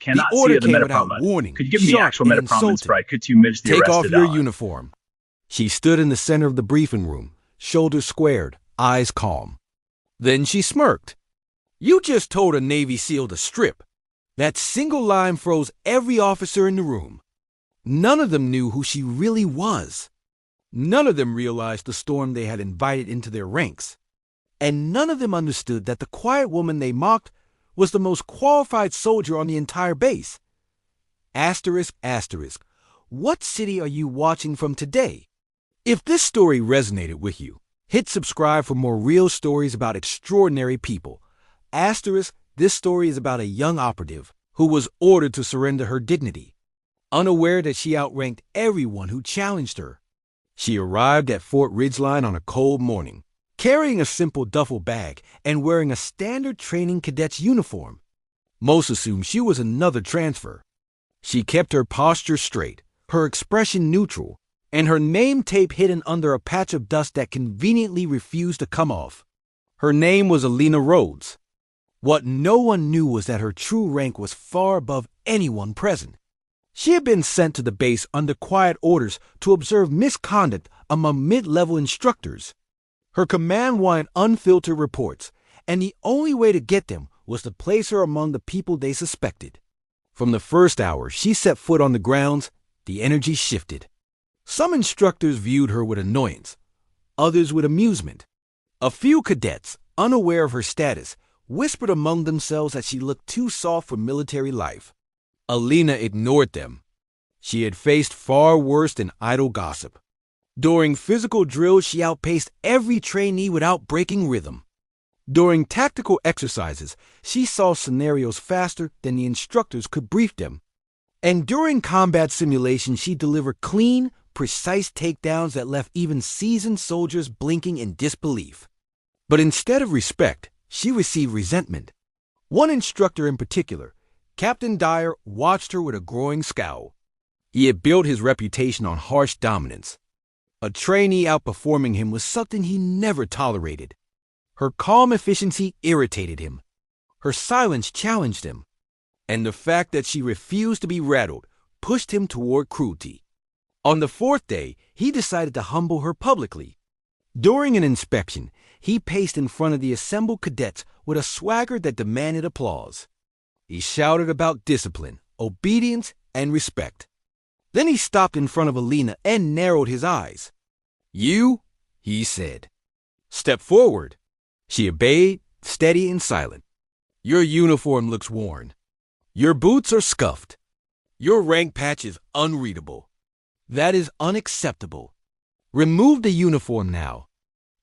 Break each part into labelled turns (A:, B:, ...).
A: The
B: Cannot see
A: order
B: the
A: came without
B: metaprominence.
A: warning,
B: Could you give me the
A: sharp
B: actual
A: and
B: metaprominence
A: insulting.
B: right? Could you miss the
A: Take off
B: arrested
A: your
B: on?
A: uniform. She stood in the center of the briefing room, shoulders squared, eyes calm. Then she smirked. You just told a Navy SEAL to strip. That single line froze every officer in the room. None of them knew who she really was. None of them realized the storm they had invited into their ranks. And none of them understood that the quiet woman they mocked was the most qualified soldier on the entire base. Asterisk, asterisk. What city are you watching from today? If this story resonated with you, hit subscribe for more real stories about extraordinary people. Asterisk, this story is about a young operative who was ordered to surrender her dignity, unaware that she outranked everyone who challenged her. She arrived at Fort Ridgeline on a cold morning, carrying a simple duffel bag and wearing a standard training cadet's uniform. Most assumed she was another transfer. She kept her posture straight, her expression neutral, and her name tape hidden under a patch of dust that conveniently refused to come off. Her name was Alina Rhodes. What no one knew was that her true rank was far above anyone present. She had been sent to the base under quiet orders to observe misconduct among mid-level instructors. Her command wanted unfiltered reports, and the only way to get them was to place her among the people they suspected. From the first hour she set foot on the grounds, the energy shifted. Some instructors viewed her with annoyance, others with amusement. A few cadets, unaware of her status, whispered among themselves that she looked too soft for military life. Alina ignored them. She had faced far worse than idle gossip. During physical drills, she outpaced every trainee without breaking rhythm. During tactical exercises, she saw scenarios faster than the instructors could brief them. And during combat simulations, she delivered clean, precise takedowns that left even seasoned soldiers blinking in disbelief. But instead of respect, she received resentment. One instructor in particular, Captain Dyer, watched her with a growing scowl. He had built his reputation on harsh dominance. A trainee outperforming him was something he never tolerated. Her calm efficiency irritated him. Her silence challenged him. And the fact that she refused to be rattled pushed him toward cruelty. On the fourth day, he decided to humble her publicly. During an inspection, he paced in front of the assembled cadets with a swagger that demanded applause. He shouted about discipline, obedience, and respect. Then he stopped in front of Alina and narrowed his eyes. "You," he said. "Step forward." She obeyed, steady and silent. "Your uniform looks worn. Your boots are scuffed. Your rank patch is unreadable. That is unacceptable. Remove the uniform now."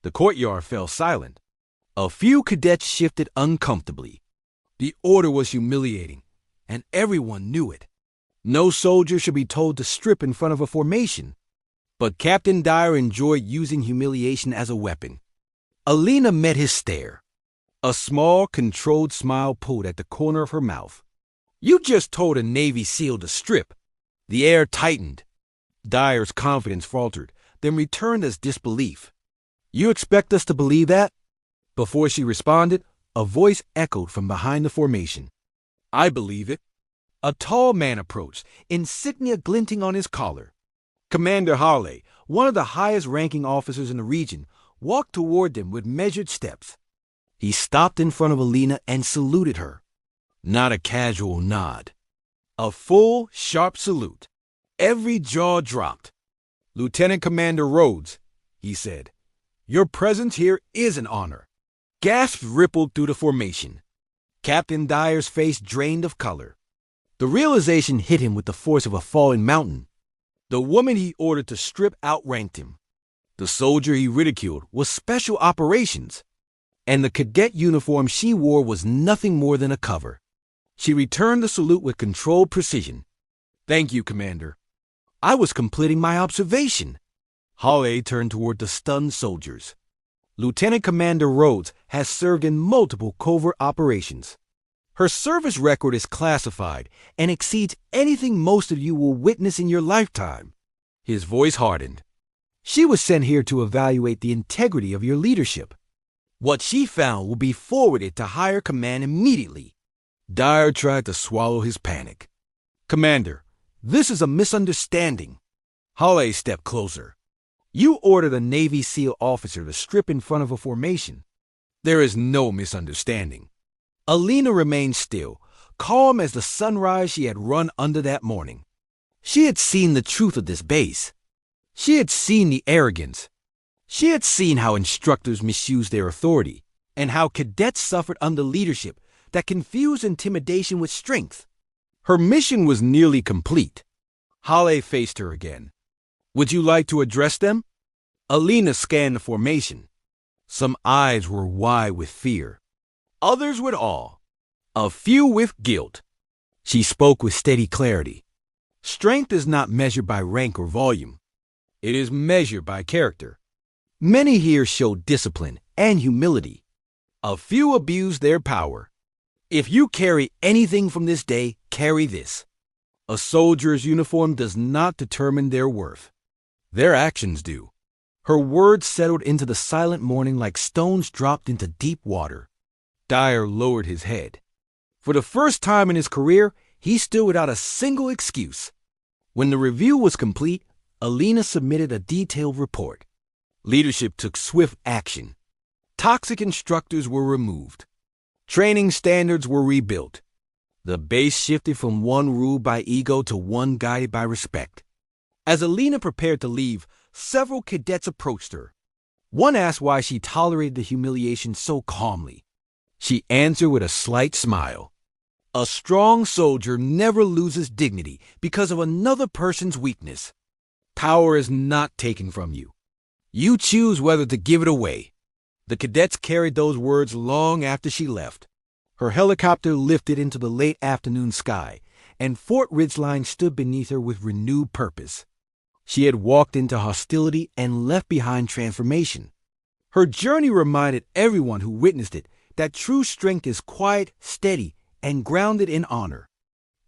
A: The courtyard fell silent. A few cadets shifted uncomfortably. The order was humiliating, and everyone knew it. No soldier should be told to strip in front of a formation. But Captain Dyer enjoyed using humiliation as a weapon. Alina met his stare. A small, controlled smile pulled at the corner of her mouth. "You just told a Navy SEAL to strip." The air tightened. Dyer's confidence faltered, then returned as disbelief. "You expect us to believe that?" Before she responded, a voice echoed from behind the formation. "I believe it." A tall man approached, insignia glinting on his collar. Commander Hawley, one of the highest-ranking officers in the region, walked toward them with measured steps. He stopped in front of Alina and saluted her. Not a casual nod. A full, sharp salute. Every jaw dropped. "Lieutenant Commander Rhodes," he said, "your presence here is an honor." Gasps rippled through the formation. Captain Dyer's face drained of color. The realization hit him with the force of a falling mountain. The woman he ordered to strip outranked him. The soldier he ridiculed was special operations. And the cadet uniform she wore was nothing more than a cover. She returned the salute with controlled precision. "Thank you, Commander. I was completing my observation." Hawley turned toward the stunned soldiers. "Lieutenant Commander Rhodes has served in multiple covert operations. Her service record is classified and exceeds anything most of you will witness in your lifetime." His voice hardened. "She was sent here to evaluate the integrity of your leadership. What she found will be forwarded to higher command immediately. Dyer tried to swallow his panic. Commander, this is a misunderstanding. Hawley stepped closer. You ordered a Navy SEAL officer to strip in front of a formation. There is no misunderstanding. Alina remained still, calm as the sunrise she had run under that morning. She had seen the truth of this base. She had seen the arrogance. She had seen how instructors misused their authority and how cadets suffered under leadership that confused intimidation with strength. Her mission was nearly complete. Hale faced her again. Would you like to address them? Alina scanned the formation. Some eyes were wide with fear, others with awe, a few with guilt. She spoke with steady clarity. Strength is not measured by rank or volume. It is measured by character. Many here show discipline and humility. A few abuse their power. If you carry anything from this day, carry this. A soldier's uniform does not determine their worth. Their actions do. Her words settled into the silent morning like stones dropped into deep water. Dyer lowered his head. For the first time in his career, he stood without a single excuse. When the review was complete, Alina submitted a detailed report. Leadership took swift action. Toxic instructors were removed. Training standards were rebuilt. The base shifted from one ruled by ego to one guided by respect. As Alina prepared to leave, several cadets approached her. One asked why she tolerated the humiliation so calmly. She answered with a slight smile. A strong soldier never loses dignity because of another person's weakness. Power is not taken from you. You choose whether to give it away. The cadets carried those words long after she left. Her helicopter lifted into the late afternoon sky, and Fort Ridgeline stood beneath her with renewed purpose. She had walked into hostility and left behind transformation. Her journey reminded everyone who witnessed it that true strength is quiet, steady, and grounded in honor.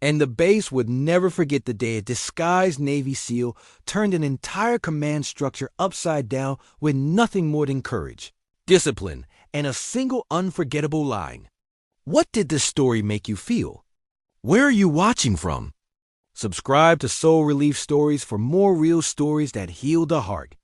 A: And the base would never forget the day a disguised Navy SEAL turned an entire command structure upside down with nothing more than courage, discipline, and a single unforgettable line. What did this story make you feel? Where are you watching from? Subscribe to Soul Relief Stories for more real stories that heal the heart.